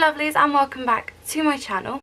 lovelies, and welcome back to my channel.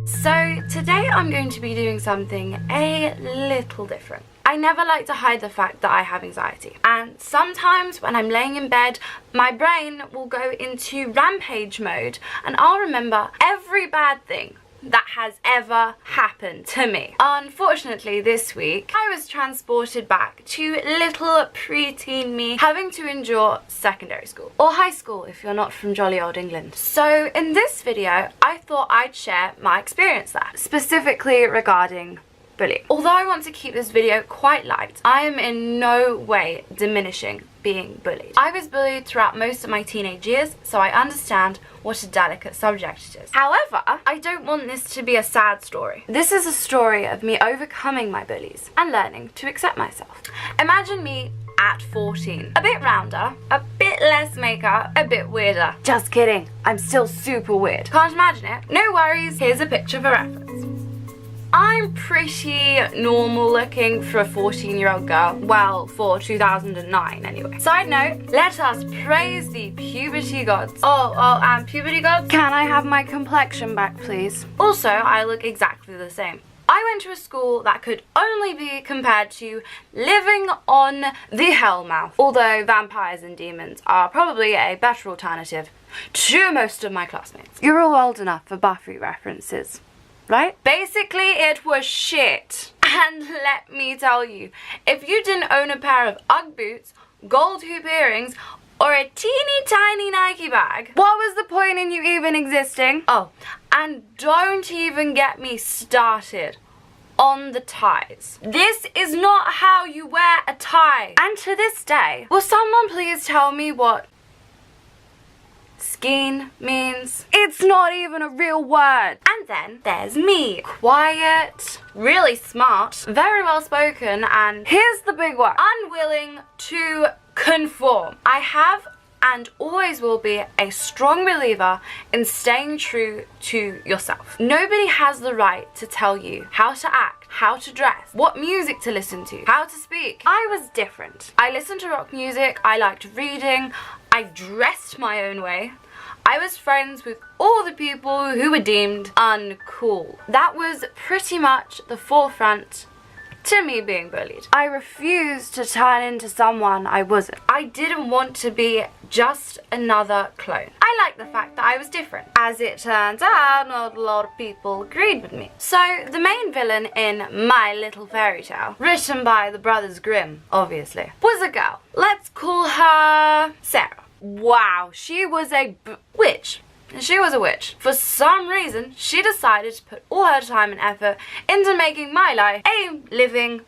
So today I'm going to be doing something a little different. I never like to hide the fact that I have anxiety, and sometimes when I'm laying in bed my brain will go into rampage mode and I'll remember every bad thing that has ever happened to me. Unfortunately, this week I was transported back to little preteen me having to endure secondary school, or high school if you're not from jolly old England. So in this video I thought I'd share my experience there, specifically regarding bullying. Although I want to keep this video quite light, I am in no way diminishing being bullied. I was bullied throughout most of my teenage years, so I understand what a delicate subject it is. However, I don't want this to be a sad story. This is a story of me overcoming my bullies and learning to accept myself. Imagine me at 14. A bit rounder, a bit less makeup, a bit weirder. Just kidding, I'm still super weird. Can't imagine it? No worries, here's a picture for reference. I'm pretty normal looking for a 14-year-old girl. Well, for 2009 anyway. Side note, let us praise the puberty gods. And puberty gods, can I have my complexion back, please? Also, I look exactly the same. I went to a school that could only be compared to living on the Hellmouth, although vampires and demons are probably a better alternative to most of my classmates. You're all old enough for Buffy references, right? Basically, it was shit. And let me tell you, if you didn't own a pair of Ugg boots, gold hoop earrings, or a teeny tiny Nike bag, what was the point in you even existing? Oh, and don't even get me started on the ties. This is not how you wear a tie. And to this day, will someone please tell me what skeen means? It's not even a real word. And then there's me. Quiet, really smart, very well spoken, and here's the big one, unwilling to conform. I have and always will be a strong believer in staying true to yourself. Nobody has the right to tell you how to act, how to dress, what music to listen to, how to speak. I was different. I listened to rock music, I liked reading, I dressed my own way. I was friends with all the people who were deemed uncool. That was pretty much the forefront to me being bullied. I refused to turn into someone I wasn't. I didn't want to be just another clone. I liked the fact that I was different. As it turns out, not a lot of people agreed with me. So the main villain in my little fairy tale, written by the Brothers Grimm, obviously, was a girl. Let's call her Sarah. Wow, she was a witch. She was a witch. For some reason, she decided to put all her time and effort into making my life a living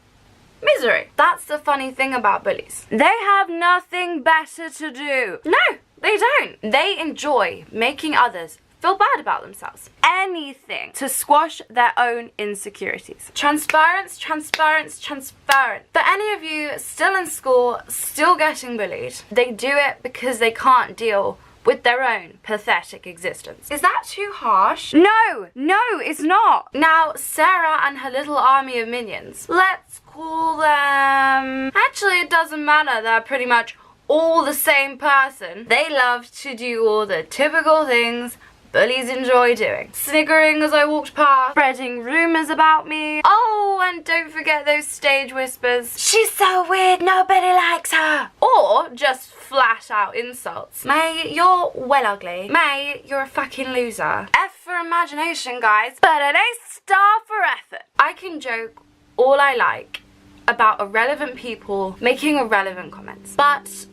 misery. That's the funny thing about bullies. They have nothing better to do. No, they don't. They enjoy making others feel bad about themselves. Anything to squash their own insecurities. Transference, transference, transference. For any of you still in school, still getting bullied, they do it because they can't deal with their own pathetic existence. Is that too harsh? No, it's not. Now, Sarah and her little army of minions, let's call them... Actually, it doesn't matter, they're pretty much all the same person. They love to do all the typical things bullies enjoy doing. Sniggering as I walked past, spreading rumours about me. Oh, and don't forget those stage whispers. She's so weird, nobody likes her. Or just flat out insults. May, you're well ugly. May, you're a fucking loser. F for imagination, guys, but an A star for effort. I can joke all I like about irrelevant people making irrelevant comments, but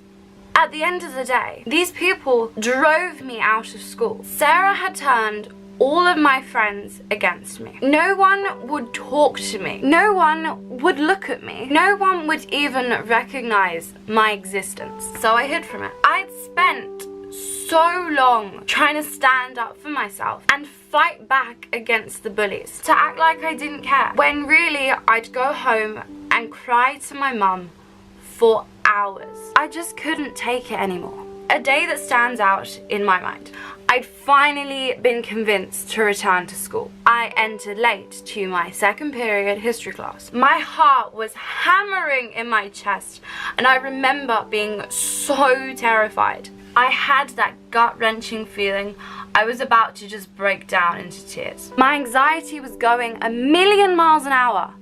at the end of the day, these people drove me out of school. Sarah had turned all of my friends against me. No one would talk to me. No one would look at me. No one would even recognize my existence. So I hid from it. I'd spent so long trying to stand up for myself and fight back against the bullies, to act like I didn't care, when really I'd go home and cry to my mum for hours. I just couldn't take it anymore. A day that stands out in my mind. I'd finally been convinced to return to school. I entered late to my second period history class. My heart was hammering in my chest, and I remember being so terrified. I had that gut-wrenching feeling I was about to just break down into tears. My anxiety was going a million miles an hour,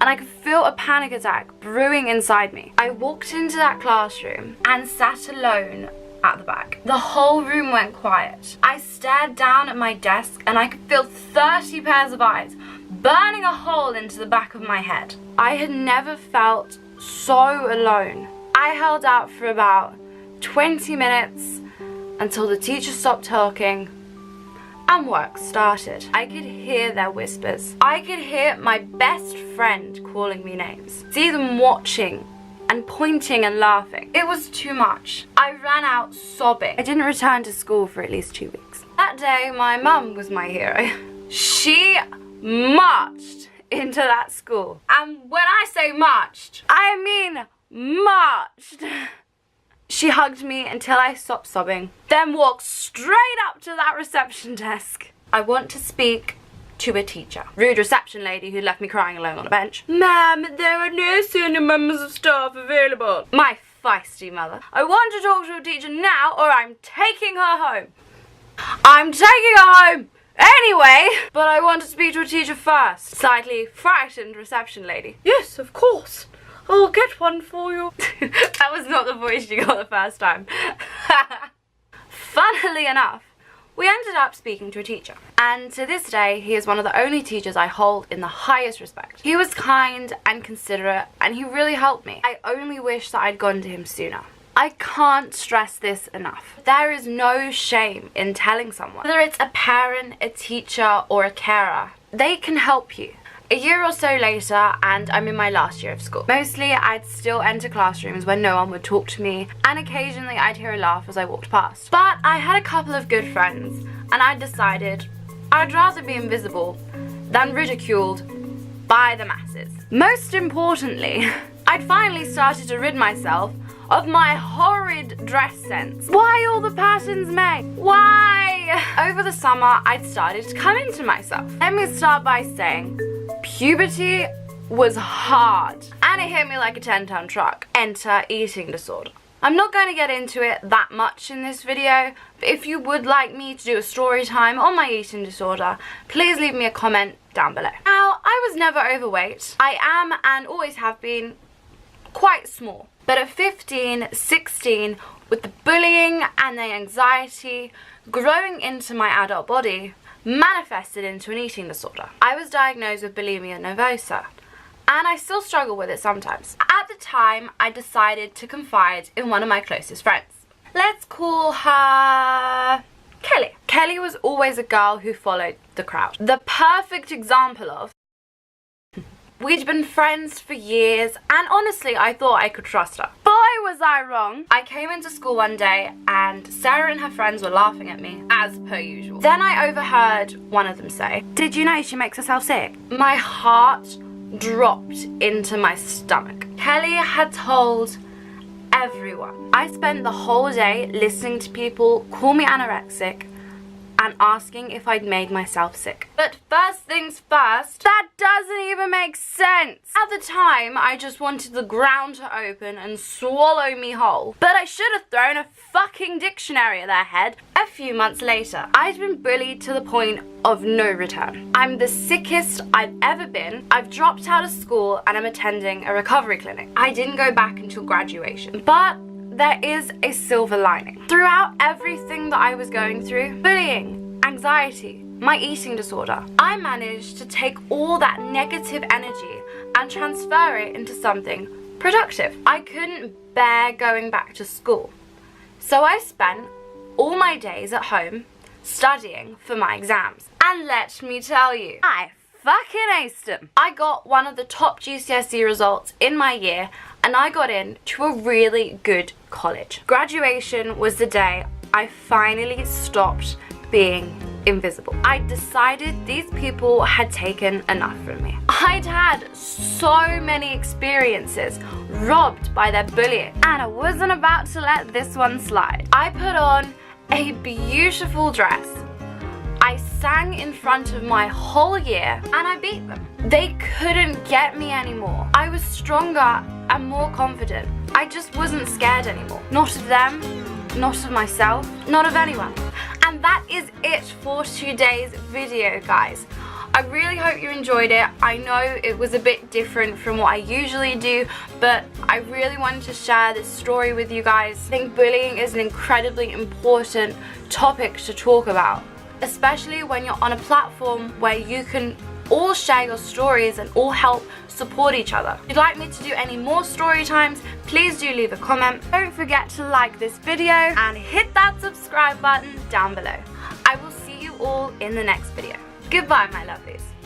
and I could feel a panic attack brewing inside me. I walked into that classroom and sat alone at the back. The whole room went quiet. I stared down at my desk and I could feel 30 pairs of eyes burning a hole into the back of my head. I had never felt so alone. I held out for about 20 minutes until the teacher stopped talking and work started. I could hear their whispers. I could hear my best friend calling me names. See them watching and pointing and laughing. It was too much. I ran out sobbing. I didn't return to school for at least 2 weeks. That day, my mum was my hero. She marched into that school. And when I say marched, I mean marched. She hugged me until I stopped sobbing, then walked straight up to that reception desk. I want to speak to a teacher. Rude reception lady who left me crying alone on a bench. Ma'am, there are no senior members of staff available. My feisty mother. I want to talk to a teacher now or I'm taking her home. I'm taking her home anyway, but I want to speak to a teacher first. Slightly frightened reception lady. Yes, of course. I'll get one for you. That was not the voice you got the first time. Funnily enough, we ended up speaking to a teacher, and to this day he is one of the only teachers I hold in the highest respect. He was kind and considerate and he really helped me. I only wish that I'd gone to him sooner. I can't stress this enough. There is no shame in telling someone. Whether it's a parent, a teacher or a carer, they can help you. A year or so later and I'm in my last year of school. Mostly I'd still enter classrooms when no one would talk to me, and occasionally I'd hear a laugh as I walked past. But I had a couple of good friends and I decided I'd rather be invisible than ridiculed by the masses. Most importantly, I'd finally started to rid myself of my horrid dress sense. Why all the patterns, Meg? Why? Over the summer I'd started to come into myself. Let me start by saying puberty was hard and it hit me like a 10-ton truck. Enter eating disorder. I'm not going to get into it that much in this video, but if you would like me to do a story time on my eating disorder, please leave me a comment down below. Now, I was never overweight. I am and always have been quite small. But at 15, 16, with the bullying and the anxiety growing into my adult body, manifested into an eating disorder. I was diagnosed with bulimia nervosa, and I still struggle with it sometimes. At the time, I decided to confide in one of my closest friends. Let's call her Kelly. Kelly was always a girl who followed the crowd. The perfect example of we'd been friends for years, and honestly, I thought I could trust her. Boy, was I wrong. I came into school one day, and Sarah and her friends were laughing at me, as per usual. Then I overheard one of them say, "Did you know she makes herself sick?" My heart dropped into my stomach. Kelly had told everyone. I spent the whole day listening to people call me anorexic and asking if I'd made myself sick. But first things first, that doesn't even make sense. At the time, I just wanted the ground to open and swallow me whole. But I should have thrown a fucking dictionary at their head. A few months later, I'd been bullied to the point of no return. I'm the sickest I've ever been. I've dropped out of school and I'm attending a recovery clinic. I didn't go back until graduation. But there is a silver lining. Throughout everything that I was going through, bullying, anxiety, my eating disorder, I managed to take all that negative energy and transfer it into something productive. I couldn't bear going back to school, so I spent all my days at home studying for my exams. And let me tell you, I fucking aced them. I got one of the top GCSE results in my year, and I got in to a really good college. Graduation was the day I finally stopped being invisible. I decided these people had taken enough from me. I'd had so many experiences robbed by their bullying, and I wasn't about to let this one slide. I put on a beautiful dress, I sang in front of my whole year, and I beat them. They couldn't get me anymore. I was stronger and more confident. I just wasn't scared anymore. Not of them, not of myself, not of anyone. And that is it for today's video, guys. I really hope you enjoyed it. I know it was a bit different from what I usually do, but I really wanted to share this story with you guys. I think bullying is an incredibly important topic to talk about, especially when you're on a platform where you can all share your stories and all help support each other. If you'd like me to do any more story times, please do leave a comment. Don't forget to like this video and hit that subscribe button down below. I will see you all in the next video. Goodbye, my lovelies.